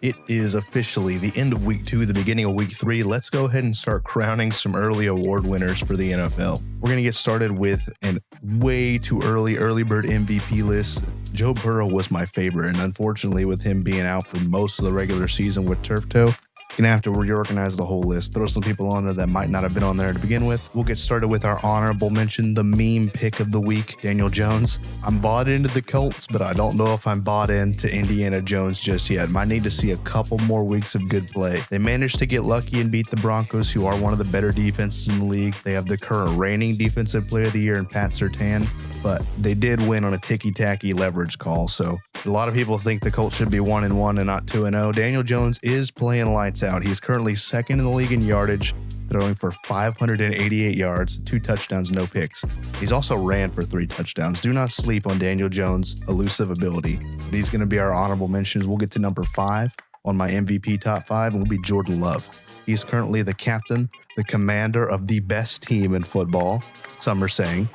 It is officially the end of week 2, the beginning of week 3. Let's go ahead and start crowning some early award winners for the NFL. We're going to get started with an way too early bird MVP list. Joe Burrow was my favorite, and unfortunately with him being out for most of the regular season with turf toe, gonna have to reorganize the whole list, throw some people on there that might not have been on there to begin with. We'll get started with our honorable mention, the meme pick of the week, Daniel Jones. I'm bought into the Colts, but I don't know if I'm bought into Indiana Jones just yet. Might need to see a couple more weeks of good play. They managed to get lucky and beat the Broncos, who are one of the better defenses in the league. They have the current reigning defensive player of the year in Pat Surtain, but they did win on a ticky-tacky leverage call. So a lot of people think the Colts should be 1-1 and not 2-0. Daniel Jones is playing lights out. He's currently second in the league in yardage, throwing for 588 yards, 2 touchdowns, no picks. He's also ran for 3 touchdowns. Do not sleep on Daniel Jones' elusive ability. But he's going to be our honorable mentions. We'll get to number 5 on my MVP top 5, and will be Jordan Love. He's currently the captain, the commander of the best team in football. Some are saying.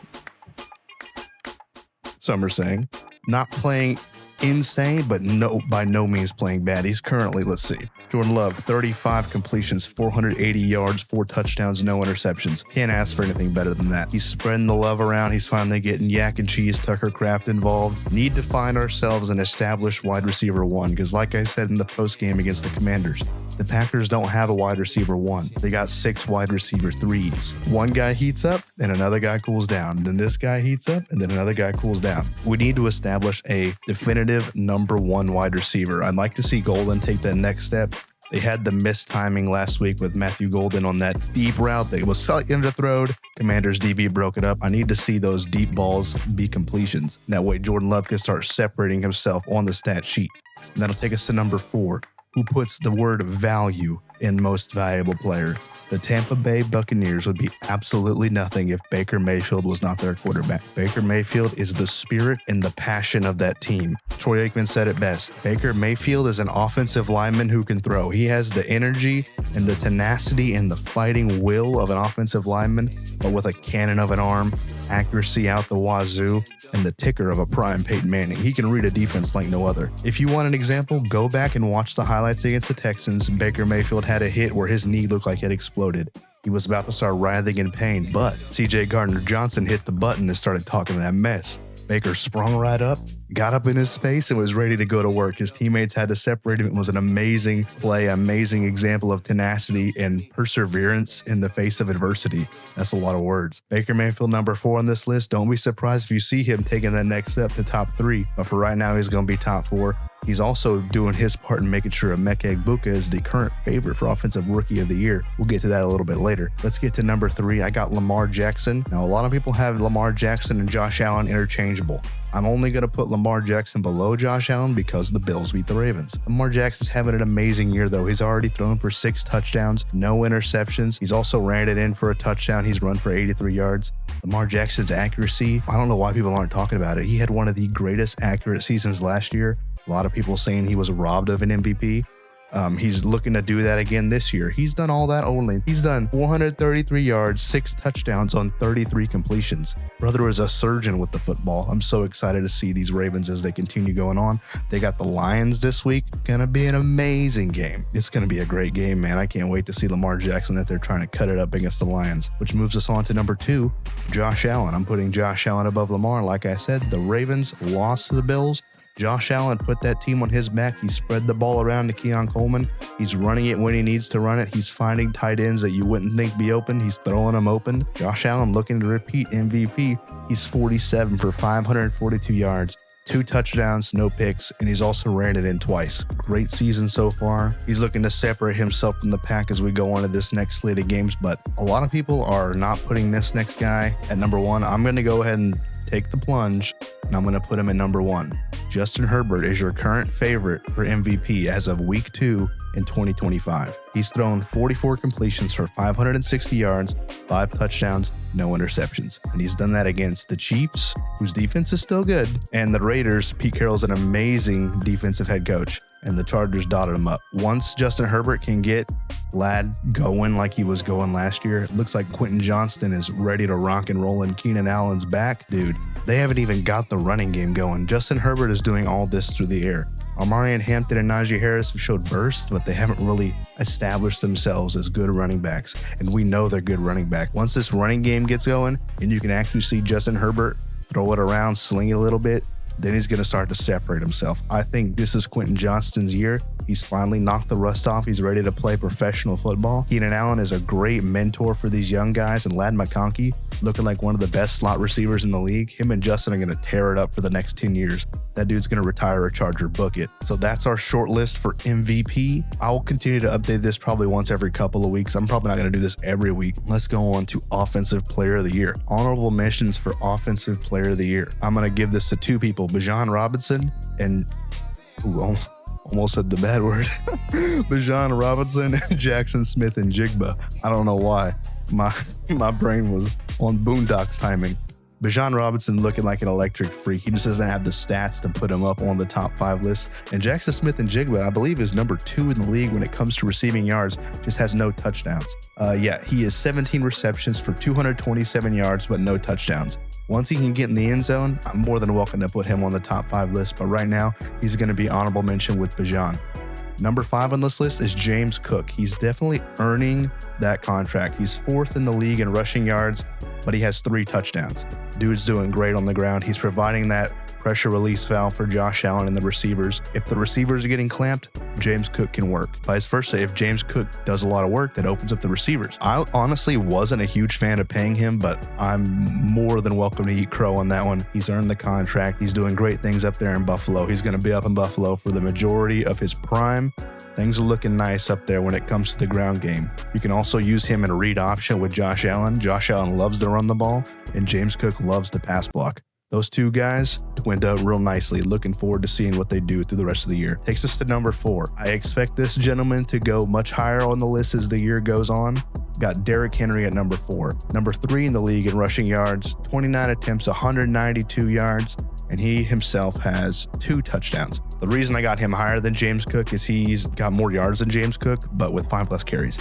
Not playing insane, but by no means playing bad. He's currently, let's see, Jordan Love, 35 completions, 480 yards, 4 touchdowns, no interceptions. Can't ask for anything better than that. He's spreading the love around. He's finally getting Yak and Cheese, Tucker Kraft involved. Need to find ourselves an established wide receiver 1, because like I said in the post game against the Commanders, the Packers don't have a wide receiver 1. They got 6 wide receiver 3s. One guy heats up and another guy cools down. Then this guy heats up and then another guy cools down. We need to establish a definitive number 1 wide receiver. I'd like to see Golden take that next step. They had the missed timing last week with Matthew Golden on that deep route that was slightly underthrown. Commanders DB broke it up. I need to see those deep balls be completions. That way Jordan Love can start separating himself on the stat sheet. And that'll take us to number 4. Who puts the word value in most valuable player? The Tampa Bay Buccaneers would be absolutely nothing if Baker Mayfield was not their quarterback. Baker Mayfield is the spirit and the passion of that team. Troy Aikman said it best. Baker Mayfield is an offensive lineman who can throw. He has the energy and the tenacity and the fighting will of an offensive lineman, but with a cannon of an arm, accuracy out the wazoo, and the ticker of a prime Peyton Manning. He can read a defense like no other. If you want an example, go back and watch the highlights against the Texans. Baker Mayfield had a hit where his knee looked like it exploded. He was about to start writhing in pain, but CJ Gardner-Johnson hit the button and started talking that mess. Baker sprung right up, got up in his space, and was ready to go to work. His teammates had to separate him. It was an amazing play, amazing example of tenacity and perseverance in the face of adversity. That's a lot of words. Baker Mayfield, number 4 on this list. Don't be surprised if you see him taking that next step to top 3. But for right now, he's going to be top 4. He's also doing his part in making sure Emeka Egbuka is the current favorite for Offensive Rookie of the Year. We'll get to that a little bit later. Let's get to number 3. I got Lamar Jackson. Now, a lot of people have Lamar Jackson and Josh Allen interchangeable. I'm only going to put Lamar Jackson below Josh Allen because the Bills beat the Ravens. Lamar Jackson's having an amazing year, though. He's already thrown for 6 touchdowns, no interceptions. He's also ran it in for a touchdown. He's run for 83 yards. Lamar Jackson's accuracy, I don't know why people aren't talking about it. He had one of the greatest accurate seasons last year. A lot of people saying he was robbed of an MVP. He's looking to do that again this year. He's done all that only. He's done 433 yards, 6 touchdowns on 33 completions. Brother is a surgeon with the football. I'm so excited to see these Ravens as they continue going on. They got the Lions this week. Gonna be an amazing game. It's gonna be a great game, man. I can't wait to see Lamar Jackson that they're trying to cut it up against the Lions, which moves us on to number 2, Josh Allen. I'm putting Josh Allen above Lamar. Like I said, the Ravens lost to the Bills. Josh Allen put that team on his back. He spread the ball around to Keon Coleman. He's running it when he needs to run it. He's finding tight ends that you wouldn't think be open. He's throwing them open. Josh Allen looking to repeat MVP. He's 47 for 542 yards, 2 touchdowns, no picks, and he's also ran it in twice. Great season so far. He's looking to separate himself from the pack as we go on to this next slate of games, but a lot of people are not putting this next guy at number 1. I'm going to go ahead and take the plunge, and I'm going to put him at number 1. Justin Herbert is your current favorite for MVP as of week 2 in 2025. He's thrown 44 completions for 560 yards, 5 touchdowns, no interceptions. And he's done that against the Chiefs, whose defense is still good, and the Raiders. Pete Carroll's an amazing defensive head coach, and the Chargers dotted him up. Once Justin Herbert can get Lad going like he was going last year, it looks like Quentin Johnston is ready to rock and roll and Keenan Allen's back. Dude, they haven't even got the running game going. Justin Herbert is doing all this through the air. Amarian Hampton and Najee Harris have showed burst, but they haven't really established themselves as good running backs. And we know they're good running back. Once this running game gets going and you can actually see Justin Herbert throw it around, sling it a little bit, then he's going to start to separate himself. I think this is Quentin Johnston's year. He's finally knocked the rust off. He's ready to play professional football. Keenan Allen is a great mentor for these young guys, and Ladd McConkey looking like one of the best slot receivers in the league. Him and Justin are going to tear it up for the next 10 years. That dude's going to retire a Charger, book it. So that's our short list for MVP. I'll continue to update this probably once every couple of weeks. I'm probably not going to do this every week. Let's go on to Offensive Player of the Year. Honorable mentions for Offensive Player of the Year. I'm going to give this to two people, Bijan Robinson and... almost said the bad word. Bijan Robinson, Jackson Smith, and Jigba. I don't know why. My brain was on Boondocks timing. Bijan Robinson looking like an electric freak. He just doesn't have the stats to put him up on the top 5 list. And Jackson Smith and Jigba, I believe, is number 2 in the league when it comes to receiving yards, just has no touchdowns. He has 17 receptions for 227 yards, but no touchdowns. Once he can get in the end zone, I'm more than welcome to put him on the top 5 list, but right now, he's going to be honorable mention with Bijan. Number 5 on this list is James Cook. He's definitely earning that contract. He's 4th in the league in rushing yards, but he has 3 touchdowns. Dude's doing great on the ground. He's providing that pressure release valve for Josh Allen and the receivers. If the receivers are getting clamped, James Cook can work. Vice versa, if James Cook does a lot of work, that opens up the receivers. I honestly wasn't a huge fan of paying him, but I'm more than welcome to eat crow on that one. He's earned the contract. He's doing great things up there in Buffalo. He's going to be up in Buffalo for the majority of his prime. Things are looking nice up there when it comes to the ground game. You can also use him in a read option with Josh Allen. Josh Allen loves to run the ball, and James Cook loves to pass block. Those two guys twinned out real nicely. Looking forward to seeing what they do through the rest of the year. Takes us to number 4. I expect this gentleman to go much higher on the list as the year goes on. Got Derrick Henry at number 4. Number 3 in the league in rushing yards, 29 attempts, 192 yards, and he himself has 2 touchdowns. The reason I got him higher than James Cook is he's got more yards than James Cook, but with 5 less carries.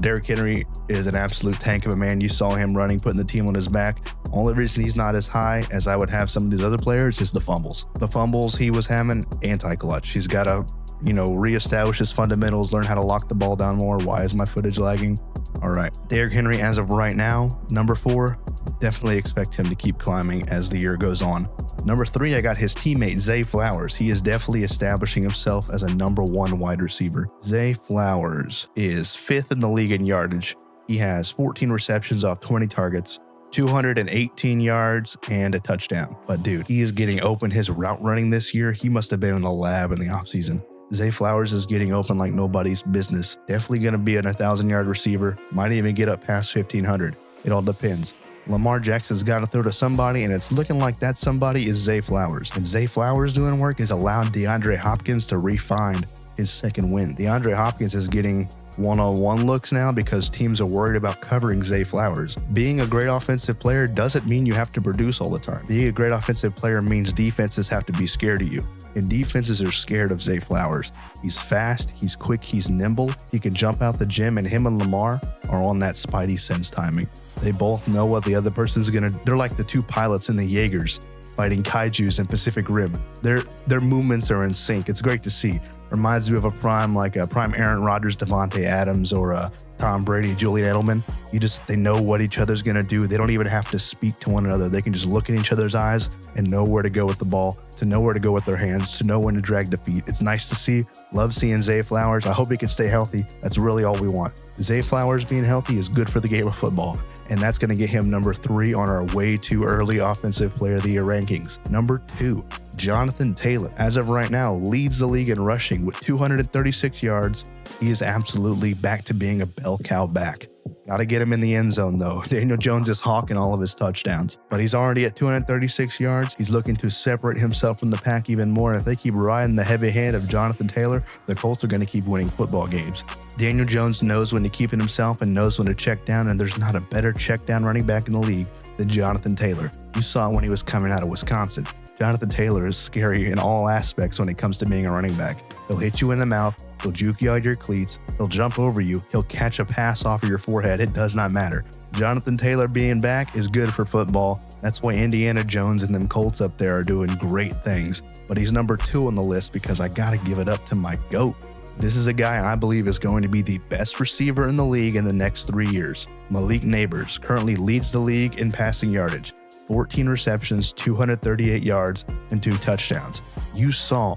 Derrick Henry is an absolute tank of a man. You saw him running, putting the team on his back. Only reason he's not as high as I would have some of these other players is the fumbles. The fumbles he was having, anti-clutch. He's got to, reestablish his fundamentals, learn how to lock the ball down more. Why is my footage lagging? All right. Derrick Henry, as of right now, number 4, definitely expect him to keep climbing as the year goes on. Number 3, I got his teammate, Zay Flowers. He is definitely establishing himself as a number 1 wide receiver. Zay Flowers is 5th in the league in yardage. He has 14 receptions off 20 targets, 218 yards, and a touchdown. But dude, he is getting open. His route running this year, he must have been in the lab in the offseason. Zay Flowers is getting open like nobody's business. Definitely going to be an 1,000-yard receiver. Might even get up past 1,500. It all depends. Lamar Jackson's got to throw to somebody, and it's looking like that somebody is Zay Flowers. And Zay Flowers doing work has allowed DeAndre Hopkins to refine his second win. DeAndre Hopkins is getting one-on-one looks now because teams are worried about covering Zay Flowers. Being a great offensive player doesn't mean you have to produce all the time. Being a great offensive player means defenses have to be scared of you. And defenses are scared of Zay Flowers. He's fast, he's quick, he's nimble. He can jump out the gym, and him and Lamar are on that spidey sense timing. They both know what the other person's they're like the 2 pilots in the Jaegers fighting kaijus in Pacific Rim. Their movements are in sync. It's great to see. Reminds me of a prime Aaron Rodgers, Devontae Adams, or a Tom Brady, Julian Edelman. They know what each other's going to do. They don't even have to speak to one another. They can just look in each other's eyes and know where to go with the ball, to know where to go with their hands, to know when to drag the feet. It's nice to see. Love seeing Zay Flowers. I hope he can stay healthy. That's really all we want. Zay Flowers being healthy is good for the game of football, and that's going to get him number 3 on our way too early Offensive Player of the Year rankings. Number 2, Jonathan Taylor. As of right now, leads the league in rushing with 236 yards. He is absolutely back to being a bell cow back. Got to get him in the end zone, though. Daniel Jones is hawking all of his touchdowns, but he's already at 236 yards. He's looking to separate himself from the pack even more. If they keep riding the heavy hand of Jonathan Taylor, the Colts are going to keep winning football games. Daniel Jones knows when to keep it himself and knows when to check down, and there's not a better check down running back in the league than Jonathan Taylor. You saw when he was coming out of Wisconsin. Jonathan Taylor is scary in all aspects when it comes to being a running back. He'll hit you in the mouth. He'll juke you out your cleats. He'll jump over you. He'll catch a pass off of your forehead. It does not matter. Jonathan Taylor being back is good for football. That's why Indiana Jones and them Colts up there are doing great things. But he's number 2 on the list because I got to give it up to my GOAT. This is a guy I believe is going to be the best receiver in the league in the next 3 years. Malik Neighbors currently leads the league in passing yardage. 14 receptions, 238 yards, and 2 touchdowns. You saw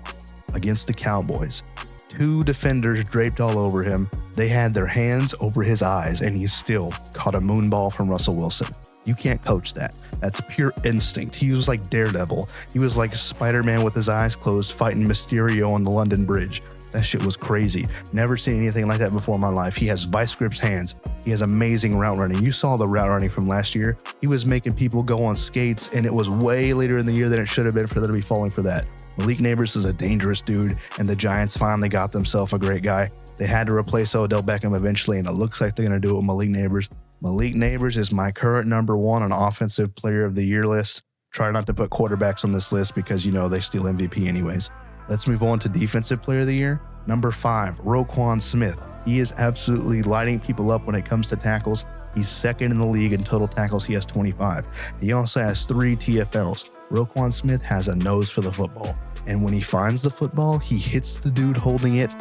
against the Cowboys, 2 defenders draped all over him. They had their hands over his eyes, and he still caught a moon ball from Russell Wilson. You can't coach that. That's pure instinct. He was like Daredevil. He was like Spider-Man with his eyes closed fighting Mysterio on the London Bridge. That shit was crazy. Never seen anything like that before in my life. He has vice grips hands. He has amazing route running. You saw the route running from last year. He was making people go on skates, and it was way later in the year than it should have been for them to be falling for that. Malik Neighbors is a dangerous dude, and the Giants finally got themselves a great guy. They had to replace Odell Beckham eventually, and it looks like they're going to do it with Malik Neighbors. Malik Neighbors is my current number 1 on Offensive Player of the Year list. Try not to put quarterbacks on this list because, you know, they steal MVP anyways. Let's move on to Defensive Player of the Year. Number 5, Roquan Smith. He is absolutely lighting people up when it comes to tackles. He's second in the league in total tackles. He has 25. He also has 3 TFLs. Roquan Smith has a nose for the football. And when he finds the football, he hits the dude holding it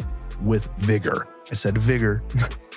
with vigor. I said vigor.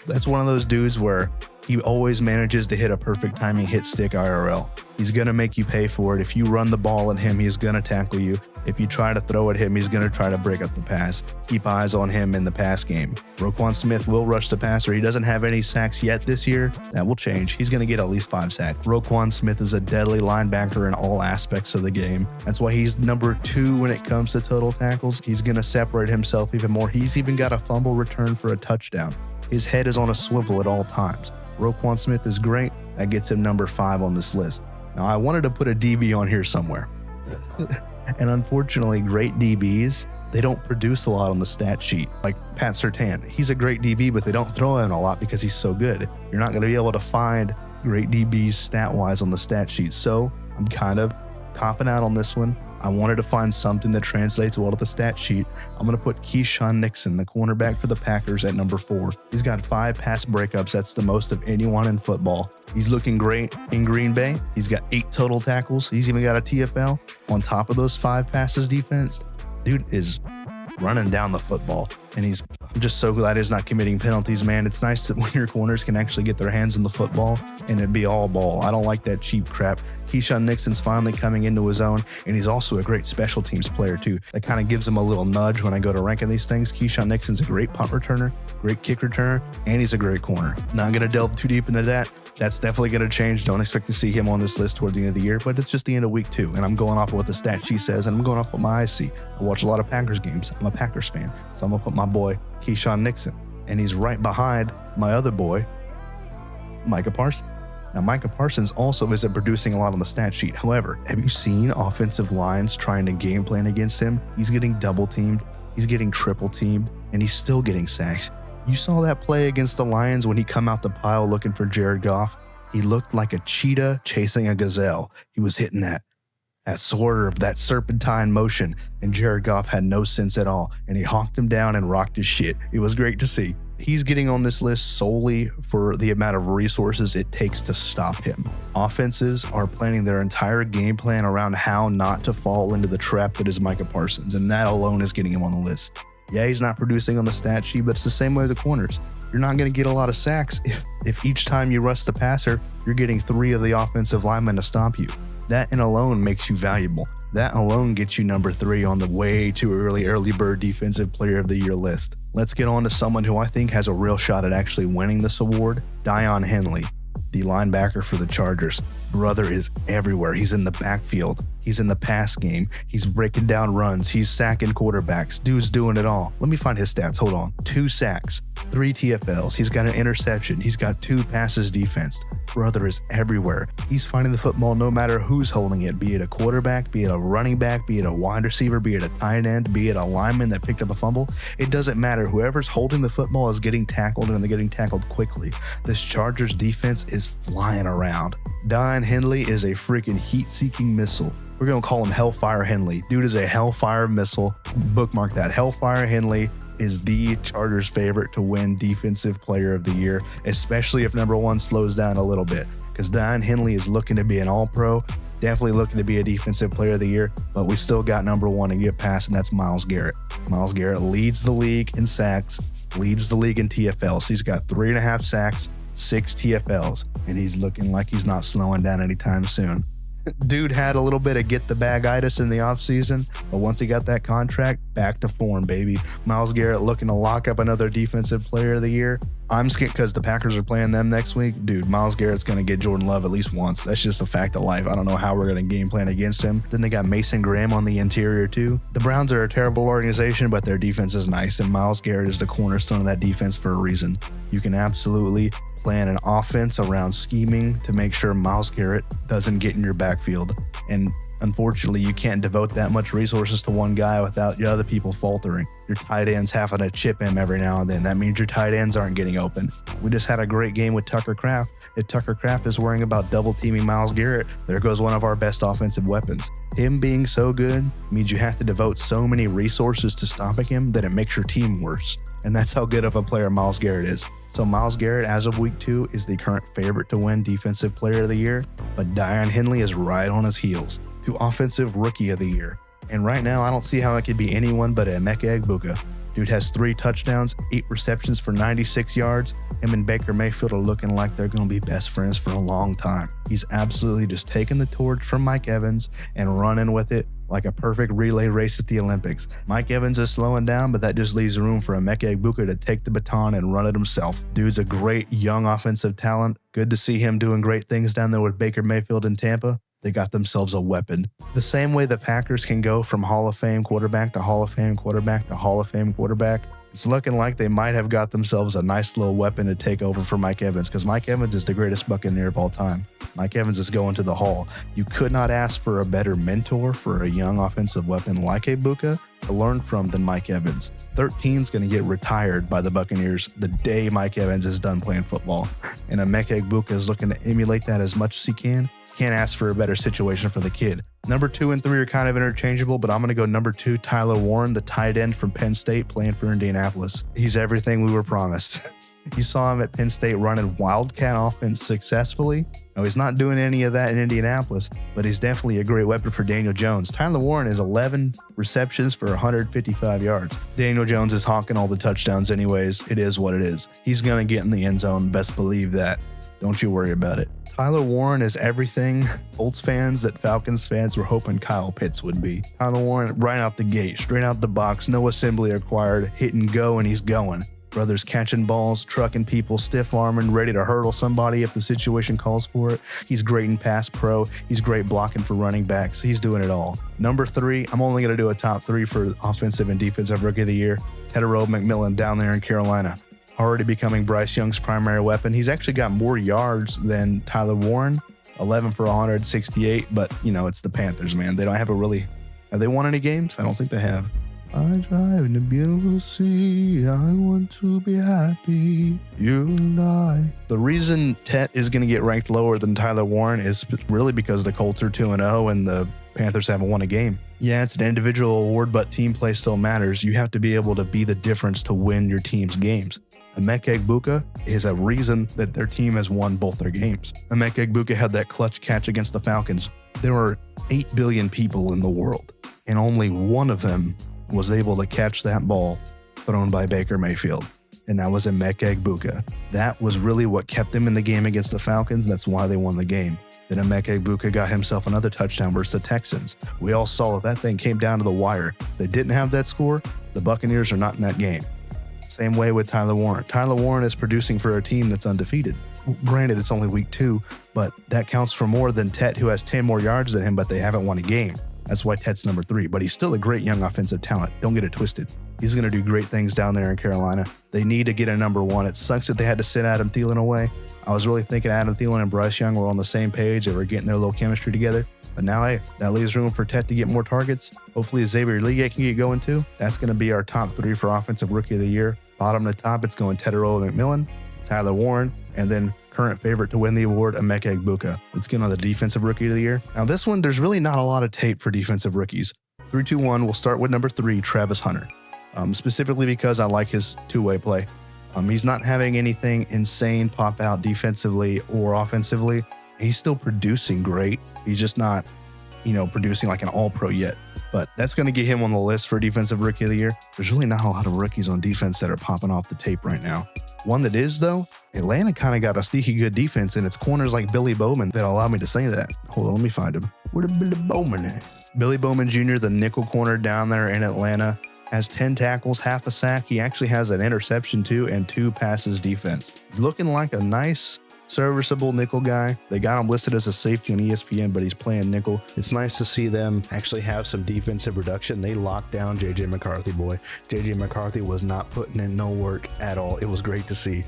That's one of those dudes where he always manages to hit a perfect timing hit stick IRL. He's going to make you pay for it. If you run the ball at him, he's going to tackle you. If you try to throw at him, he's going to try to break up the pass. Keep eyes on him in the pass game. Roquan Smith will rush the passer. He doesn't have any sacks yet this year. That will change. He's going to get at least 5 sacks. Roquan Smith is a deadly linebacker in all aspects of the game. That's why he's number 2 when it comes to total tackles. He's going to separate himself even more. He's even got a fumble return for a touchdown. His head is on a swivel at all times. Roquan Smith is great. That gets him number 5 on this list. Now, I wanted to put a DB on here somewhere. And unfortunately, great DBs, they don't produce a lot on the stat sheet. Like Pat Surtain, he's a great DB, but they don't throw him a lot because he's so good. You're not going to be able to find great DBs stat-wise on the stat sheet. So I'm kind of copping out on this one. I wanted to find something that translates well to the stat sheet. I'm going to put Keyshawn Nixon, the cornerback for the Packers, at number 4. He's got 5 pass breakups. That's the most of anyone in football. He's looking great in Green Bay. He's got 8 total tackles. He's even got a TFL on top of those 5 passes defense. Dude is running down the football, and I'm just so glad he's not committing penalties, man. It's nice that when your corners can actually get their hands on the football and it be all ball. I don't like that cheap crap. Keyshawn Nixon's finally coming into his own, and he's also a great special teams player too. That kind of gives him a little nudge when I go to ranking these things. Keyshawn Nixon's a great punt returner, great kick returner, and he's a great corner. Not going to delve too deep into that. That's definitely going to change. Don't expect to see him on this list toward the end of the year, but it's just the end of week 2, and I'm going off of what the stat sheet says, and I'm going off what my eyes see. I watch a lot of Packers games. I'm a Packers fan, so I'm going to put my boy Keyshawn Nixon, and he's right behind my other boy, Micah Parsons. Now, Micah Parsons also isn't producing a lot on the stat sheet. However, have you seen offensive lines trying to game plan against him? He's getting double teamed, he's getting triple teamed, and he's still getting sacks. You saw that play against the Lions when he come out the pile looking for Jared Goff. He looked like a cheetah chasing a gazelle. He was hitting that swerve, that serpentine motion, and Jared Goff had no sense at all, and he hawked him down and rocked his shit. It was great to see. He's getting on this list solely for the amount of resources it takes to stop him. Offenses are planning their entire game plan around how not to fall into the trap that is Micah Parsons, and that alone is getting him on the list. Yeah, he's not producing on the stat sheet, but it's the same way with the corners. You're not going to get a lot of sacks if each time you rush the passer, you're getting 3 of the offensive linemen to stop you. That in alone makes you valuable. That alone gets you number 3 on the way too early bird defensive player of the year list. Let's get on to someone who I think has a real shot at actually winning this award, Deion Henley, the linebacker for the Chargers. Brother is everywhere. He's in the backfield. He's in the pass game. He's breaking down runs. He's sacking quarterbacks. Dude's doing it all. Let me find his stats. Hold on. 2 sacks, 3 TFLs. He's got an interception. He's got 2 passes defensed. Brother is everywhere. He's finding the football no matter who's holding it, be it a quarterback, be it a running back, be it a wide receiver, be it a tight end, be it a lineman that picked up a fumble. It doesn't matter. Whoever's holding the football is getting tackled, and they're getting tackled quickly. This Chargers defense is flying around. Deion Henley is a freaking heat-seeking missile. We're going to call him Hellfire Henley. Dude is a Hellfire missile. Bookmark that. Hellfire Henley is the Chargers' favorite to win Defensive Player of the Year, especially if number 1 slows down a little bit, because Daiyan Henley is looking to be an all-pro, definitely looking to be a Defensive Player of the Year, but we still got number 1 to get past, and that's Myles Garrett. Myles Garrett leads the league in sacks, leads the league in TFLs. He's got 3.5 sacks, 6 TFLs, and he's looking like he's not slowing down anytime soon. Dude had a little bit of get-the-bag-itis in the offseason, but once he got that contract, back to form, baby. Myles Garrett looking to lock up another Defensive Player of the Year. I'm scared because the Packers are playing them next week. Dude, Myles Garrett's going to get Jordan Love at least once. That's just a fact of life. I don't know how we're going to game plan against him. Then they got Mason Graham on the interior, too. The Browns are a terrible organization, but their defense is nice, and Myles Garrett is the cornerstone of that defense for a reason. You can absolutely plan an offense around scheming to make sure Myles Garrett doesn't get in your backfield. And unfortunately, you can't devote that much resources to one guy without your other people faltering. Your tight ends having to chip him every now and then. That means your tight ends aren't getting open. We just had a great game with Tucker Kraft. If Tucker Kraft is worrying about double teaming Myles Garrett, there goes one of our best offensive weapons. Him being so good means you have to devote so many resources to stopping him that it makes your team worse. And that's how good of a player Myles Garrett is. So Myles Garrett, as of week 2, is the current favorite to win Defensive Player of the Year, but Daiyan Henley is right on his heels to Offensive Rookie of the Year. And right now, I don't see how it could be anyone but Emeka Egbuka. Dude has 3 touchdowns, 8 receptions for 96 yards. Him and Baker Mayfield are looking like they're going to be best friends for a long time. He's absolutely just taking the torch from Mike Evans and running with it like a perfect relay race at the Olympics. Mike Evans is slowing down, but that just leaves room for Emeka Egbuka to take the baton and run it himself. Dude's a great young offensive talent. Good to see him doing great things down there with Baker Mayfield in Tampa. They got themselves a weapon. The same way the Packers can go from Hall of Fame quarterback to Hall of Fame quarterback to Hall of Fame quarterback, it's looking like they might have got themselves a nice little weapon to take over for Mike Evans, because Mike Evans is the greatest Buccaneer of all time. Mike Evans is going to the Hall. You could not ask for a better mentor for a young offensive weapon like Egbuka to learn from than Mike Evans. 13's going to get retired by the Buccaneers the day Mike Evans is done playing football, and Emeka Egbuka is looking to emulate that as much as he can. Can't ask for a better situation for the kid. Number 2 and 3 are kind of interchangeable, but I'm going to go number 2, Tyler Warren, the tight end from Penn State playing for Indianapolis. He's everything we were promised. You saw him at Penn State running Wildcat offense successfully. Now, he's not doing any of that in Indianapolis, but he's definitely a great weapon for Daniel Jones. Tyler Warren is 11 receptions for 155 yards. Daniel Jones is hawking all the touchdowns anyways. It is what it is. He's going to get in the end zone. Best believe that. Don't you worry about it. Tyler Warren is everything Colts fans that Falcons fans were hoping Kyle Pitts would be. Tyler Warren, right out the gate, straight out the box, no assembly required, hit and go, and he's going. Brother's catching balls, trucking people, stiff arming, ready to hurdle somebody if the situation calls for it. He's great in pass pro. He's great blocking for running backs. He's doing it all. Number 3, I'm only going to do a top 3 for offensive and defensive rookie of the year. Tedero McMillan down there in Carolina. Already becoming Bryce Young's primary weapon. He's actually got more yards than Tyler Warren, 11 for 168, but, you know, it's the Panthers, man. They don't have have they won any games? I don't think they have. I drive in the beautiful sea. I want to be happy. You and I. The reason Tet is going to get ranked lower than Tyler Warren is really because the Colts are 2-0 and the Panthers haven't won a game. Yeah, it's an individual award, but team play still matters. You have to be able to be the difference to win your team's games. Emeka Egbuka is a reason that their team has won both their games. Emeka Egbuka had that clutch catch against the Falcons. There are 8 billion people in the world, and only one of them was able to catch that ball thrown by Baker Mayfield, and that was Emeka Egbuka. That was really what kept them in the game against the Falcons, and that's why they won the game. Then Emeka Egbuka got himself another touchdown versus the Texans. We all saw that thing came down to the wire. They didn't have that score. The Buccaneers are not in that game. Same way with Tyler Warren. Tyler Warren is producing for a team that's undefeated. Granted, it's only week 2, but that counts for more than Tet, who has 10 more yards than him, but they haven't won a game. That's why Tet's number 3, but he's still a great young offensive talent. Don't get it twisted. He's going to do great things down there in Carolina. They need to get a number 1. It sucks that they had to send Adam Thielen away. I was really thinking Adam Thielen and Bryce Young were on the same page. They were getting their little chemistry together. But now, hey, that leaves room for Tet to get more targets. Hopefully Xavier Legate can get going too. That's going to be our top 3 for Offensive Rookie of the Year. Bottom to top, it's going Tedero McMillan, Tyler Warren, and then current favorite to win the award, Emeka Egbuka. Let's get on the Defensive Rookie of the Year. Now this one, there's really not a lot of tape for defensive rookies. 3, 2, 1, we'll start with number 3, Travis Hunter. specifically because I like his two-way play. He's not having anything insane pop out defensively or offensively. He's still producing great. He's just not, producing like an all-pro yet. But that's going to get him on the list for Defensive Rookie of the Year. There's really not a lot of rookies on defense that are popping off the tape right now. One that is, though, Atlanta kind of got a sneaky good defense, and it's corners like Billy Bowman that allow me to say that. Hold on, let me find him. Where did Billy Bowman at? Billy Bowman Jr., the nickel corner down there in Atlanta, has 10 tackles, half a sack. He actually has an interception, too, and 2 passes defense. Looking like a nice, serviceable nickel guy. They got him listed as a safety on ESPN, but he's playing nickel. It's nice to see them actually have some defensive production. They locked down JJ McCarthy, boy. JJ McCarthy was not putting in no work at all. It was great to see.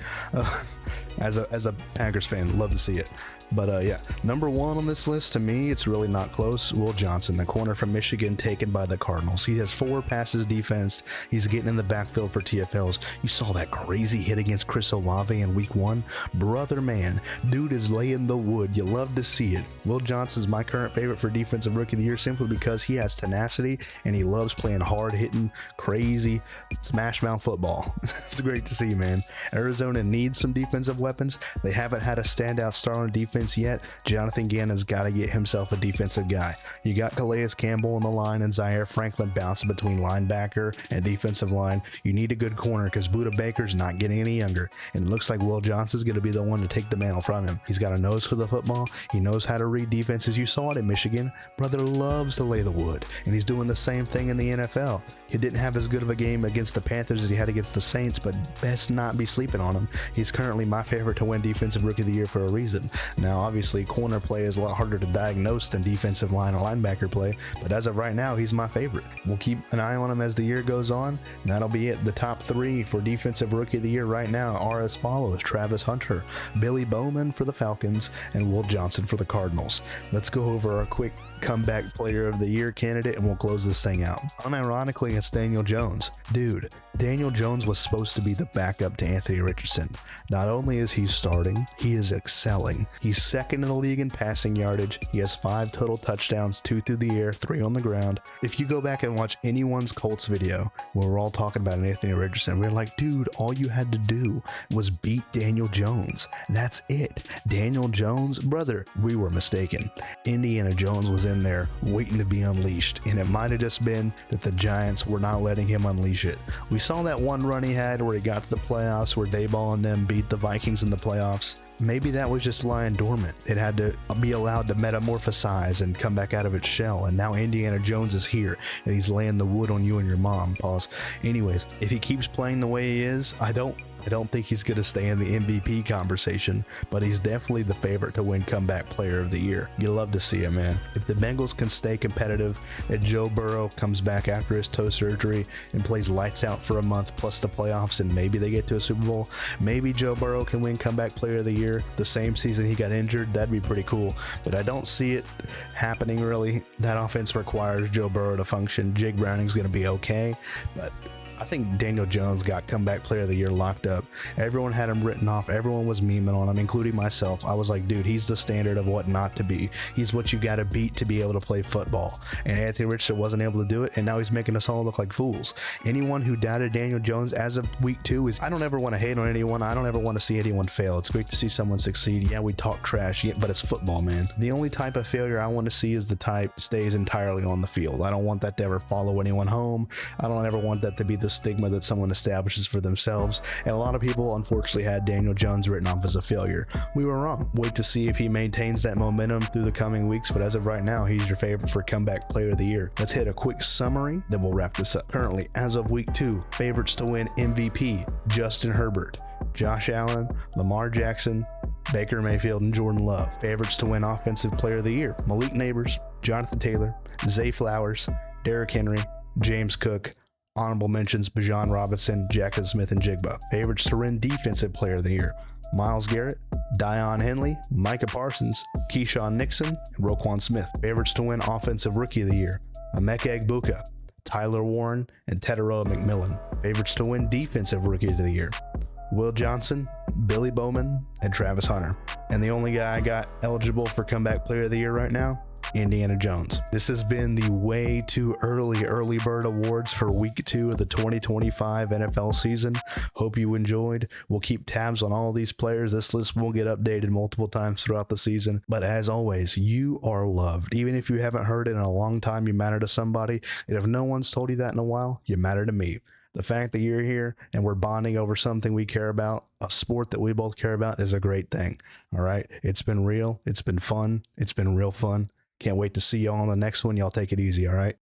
As a Packers fan, love to see it. But yeah, number 1 on this list, to me, it's really not close. Will Johnson, the corner from Michigan, taken by the Cardinals. He has 4 passes defensed. He's getting in the backfield for TFLs. You saw that crazy hit against Chris Olave in week 1. Brother, man, dude is laying the wood. You love to see it. Will Johnson's my current favorite for Defensive Rookie of the Year simply because he has tenacity and he loves playing hard-hitting, crazy, smash-mouth football. It's great to see, man. Arizona needs some defensive weapons. They haven't had a standout star on defense yet. Jonathan Gannon's got to get himself a defensive guy. You got Calais Campbell on the line and Zaire Franklin bouncing between linebacker and defensive line. You need a good corner because Buda Baker's not getting any younger, and it looks like Will Johnson's going to be the one to take the mantle from him. He's got a nose for the football. He knows how to read defenses. You saw it in Michigan. Brother loves to lay the wood, and he's doing the same thing in the NFL. He didn't have as good of a game against the Panthers as he had against the Saints, but best not be sleeping on him. He's currently my favorite to win Defensive Rookie of the Year for a reason. Now, obviously, corner play is a lot harder to diagnose than defensive line or linebacker play, but as of right now, he's my favorite. We'll keep an eye on him as the year goes on, and that'll be it. The top 3 for Defensive Rookie of the Year right now are as follows: Travis Hunter, Billy Bowman for the Falcons, and Will Johnson for the Cardinals. Let's go over a quick comeback player of the year candidate and we'll close this thing out. Unironically, it's Daniel Jones. Dude, Daniel Jones was supposed to be the backup to Anthony Richardson. Not only is he starting, he is excelling. He's second in the league in passing yardage. He has 5 total touchdowns, 2 through the air, 3 on the ground. If you go back and watch anyone's Colts video where we're all talking about Anthony Richardson, we're like, dude, all you had to do was beat Daniel Jones. That's it. Daniel Jones, brother, we were mistaken. Indiana Jones was in there waiting to be unleashed, and it might have just been that the Giants were not letting him unleash it. We saw that one run he had where he got to the playoffs where Dayball and them beat the Vikings in the playoffs. Maybe that was just lying dormant. It had to be allowed to metamorphosize and come back out of its shell, and now Indiana Jones is here and he's laying the wood on you and your mom. Pause. Anyways, if he keeps playing the way he is, I don't think he's going to stay in the MVP conversation, but he's definitely the favorite to win Comeback Player of the Year. You love to see it, man. If the Bengals can stay competitive and Joe Burrow comes back after his toe surgery and plays lights out for a month plus the playoffs and maybe they get to a Super Bowl, maybe Joe Burrow can win Comeback Player of the Year the same season he got injured. That'd be pretty cool, but I don't see it happening really. That offense requires Joe Burrow to function. Jake Browning's going to be okay, but I think Daniel Jones got Comeback Player of the Year locked up. Everyone had him written off. Everyone was memeing on him, including myself. I was like, dude, he's the standard of what not to be. He's what you got to beat to be able to play football. And Anthony Richardson wasn't able to do it, and now he's making us all look like fools. Anyone who doubted Daniel Jones as of week 2 is, I don't ever want to hate on anyone. I don't ever want to see anyone fail. It's great to see someone succeed. Yeah, we talk trash, but it's football, man. The only type of failure I want to see is the type stays entirely on the field. I don't want that to ever follow anyone home. I don't ever want that to be the stigma that someone establishes for themselves, and a lot of people unfortunately had Daniel Jones written off as a failure. We were wrong. Wait to see if he maintains that momentum through the coming weeks, but as of right now, he's your favorite for Comeback Player of the Year. Let's hit a quick summary, then we'll wrap this up. Currently, as of week 2, favorites to win MVP: Justin Herbert, Josh Allen, Lamar Jackson, Baker Mayfield, and Jordan Love. Favorites to win Offensive Player of the Year: Malik Neighbors, Jonathan Taylor, Zay Flowers, Derrick Henry, James Cook. Honorable mentions: Bijan Robinson, Jackson Smith, and Jigba. Favorites to win Defensive Player of the Year: Myles Garrett, Dion Henley, Micah Parsons, Keyshawn Nixon, and Roquan Smith. Favorites to win Offensive Rookie of the Year: Emeka Egbuka, Tyler Warren, and Teteroa McMillan. Favorites to win Defensive Rookie of the Year: Will Johnson, Billy Bowman, and Travis Hunter. And the only guy I got eligible for Comeback Player of the Year right now, Indiana Jones. This has been the way too early bird awards for week 2 of the 2025 NFL season. Hope you enjoyed. We'll keep tabs on all these players. This list will get updated multiple times throughout the season. But as always, you are loved. Even if you haven't heard it in a long time, you matter to somebody. And if no one's told you that in a while, you matter to me. The fact that you're here and we're bonding over something we care about, a sport that we both care about, is a great thing. All right. It's been real. It's been fun. It's been real fun. Can't wait to see y'all on the next one. Y'all take it easy. All right.